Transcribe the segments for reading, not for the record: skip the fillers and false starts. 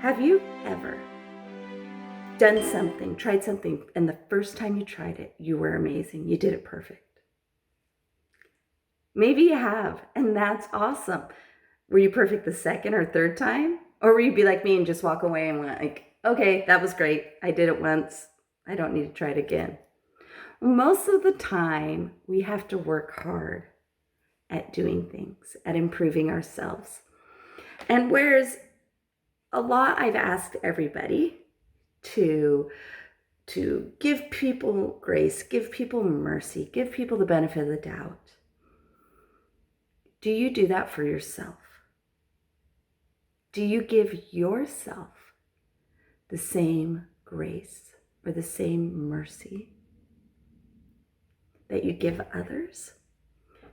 Have you ever done something, tried something, and the first time you tried it, you were amazing? You did it perfect. Maybe you have, and that's awesome. Were you perfect the second or third time? Or were you be like me and just walk away and went like, okay, that was great. I did it once. I don't need to try it again. Most of the time, we have to work hard at doing things, at improving ourselves. And whereas a lot I've asked everybody to give people grace, give people mercy, give people the benefit of the doubt. Do you do that for yourself? Do you give yourself the same grace or the same mercy that you give others?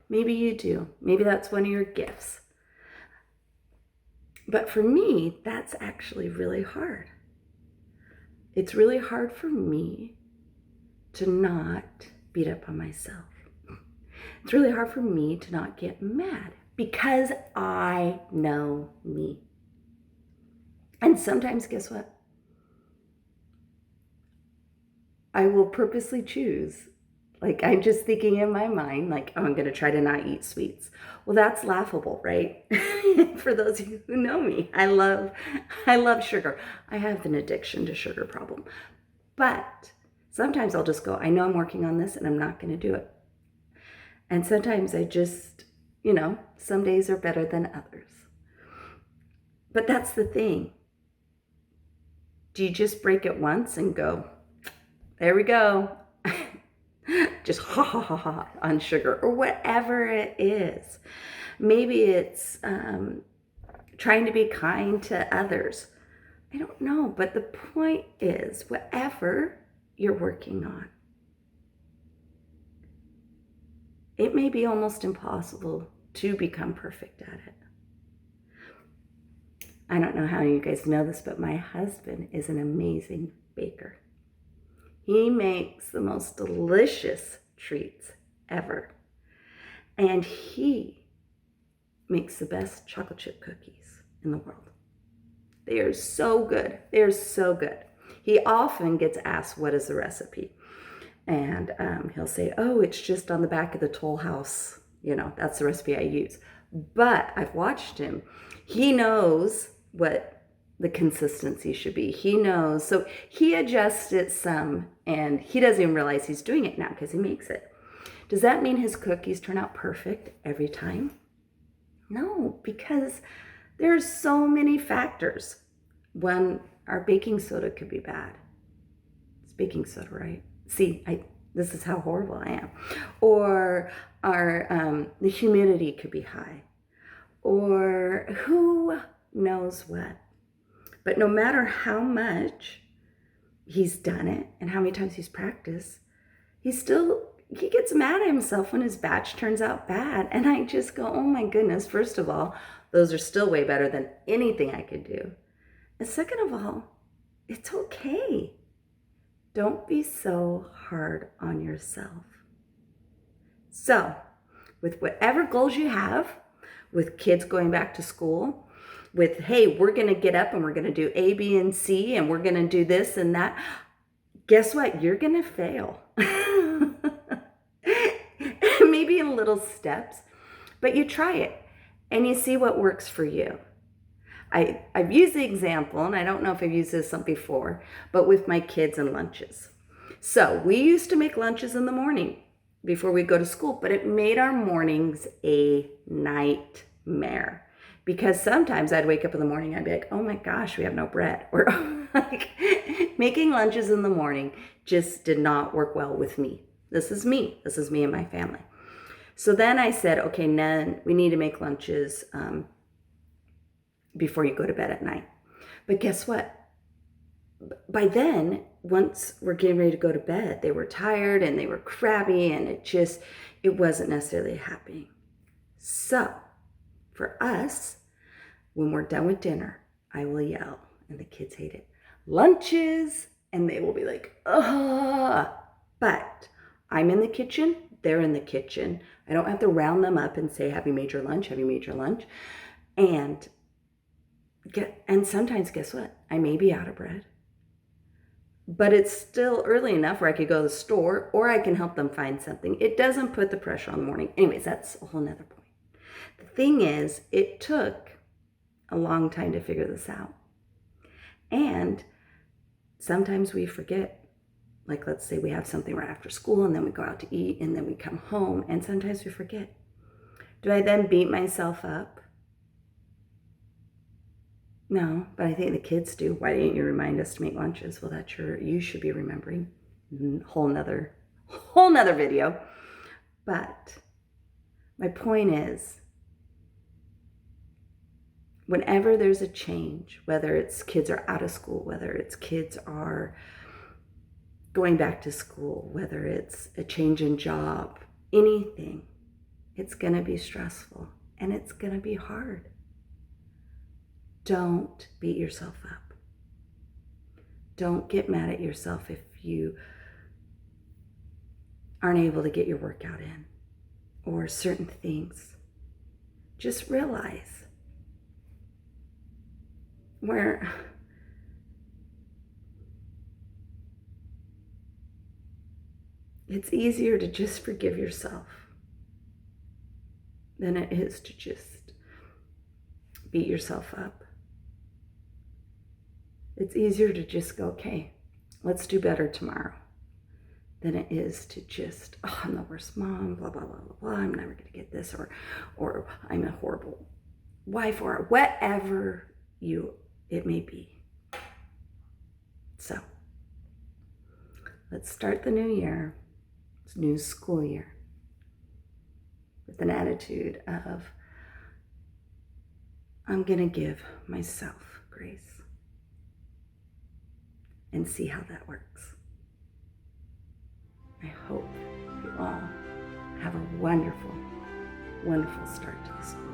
Maybe you do. Maybe that's one of your gifts. But for me, that's actually really hard. It's really hard for me to not beat up on myself. It's really hard for me to not get mad because I know me. And sometimes, guess what? I will purposely choose. Like, I'm just thinking in my mind, like, oh, I'm going to try to not eat sweets. Well, that's laughable, right? For those of you who know me, I love sugar. I have an addiction to sugar problem. But sometimes I'll just go, I know I'm working on this and I'm not going to do it. And sometimes I just, some days are better than others. But that's the thing. Do you just break it once and go, there we go? Just ha ha ha ha on sugar or whatever it is. Maybe it's trying to be kind to others. I don't know, but the point is whatever you're working on, it may be almost impossible to become perfect at it. I don't know how you guys know this, but my husband is an amazing baker. He makes the most delicious treats ever. And he makes the best chocolate chip cookies in the world. They are so good. They're so good. He often gets asked, what is the recipe? And he'll say, oh, it's just on the back of the Toll House. That's the recipe I use. But I've watched him. He knows what the consistency should be. He knows. So he adjusts it some, and he doesn't even realize he's doing it now because he makes it. Does that mean his cookies turn out perfect every time? No, because there's so many factors. One, our baking soda could be bad. It's baking soda, right? See, this is how horrible I am. Or the humidity could be high. Or who knows what. But no matter how much he's done it and how many times he's practiced, he gets mad at himself when his batch turns out bad. And I just go, oh my goodness, first of all, those are still way better than anything I could do. And second of all, it's okay. Don't be so hard on yourself. So, with whatever goals you have, with kids going back to school, with, hey, we're going to get up and we're going to do A, B, and C, and we're going to do this and that. Guess what? You're going to fail. Maybe in little steps, but you try it and you see what works for you. I've used the example, and I don't know if I've used this before, but with my kids and lunches. So we used to make lunches in the morning before we go to school, but it made our mornings a nightmare. Because sometimes I'd wake up in the morning, I'd be like, oh my gosh, we have no bread. Or like making lunches in the morning just did not work well with me. This is me and my family. So then I said, okay, then we need to make lunches before you go to bed at night. But guess what? By then, once we're getting ready to go to bed, they were tired and they were crabby and it wasn't necessarily happening. So for us, when we're done with dinner, I will yell, and the kids hate it, lunches, and they will be like, ugh. But I'm in the kitchen, they're in the kitchen. I don't have to round them up and say, have you made your lunch? Have you made your lunch? And And sometimes, guess what? I may be out of bread, but it's still early enough where I could go to the store or I can help them find something. It doesn't put the pressure on the morning. Anyways, that's a whole nother point. The thing is, it took a long time to figure this out. And sometimes we forget, like let's say we have something right after school and then we go out to eat and then we come home and sometimes we forget. Do I then beat myself up? No, but I think the kids do. Why didn't you remind us to make lunches? Well, that's you should be remembering. Whole nother video. But my point is, whenever there's a change, whether it's kids are out of school, whether it's kids are going back to school, whether it's a change in job, anything, it's going to be stressful and it's going to be hard. Don't beat yourself up. Don't get mad at yourself if you aren't able to get your workout in or certain things. Just realize where it's easier to just forgive yourself than it is to just beat yourself up. It's easier to just go, okay, let's do better tomorrow, than it is to just, oh, I'm the worst mom, blah, blah, blah, blah, blah, I'm never going to get this, or I'm a horrible wife, or whatever it may be. So, let's start the new year, it's new school year, with an attitude of, I'm going to give myself grace. And see how that works. I hope you all have a wonderful, wonderful start to the school.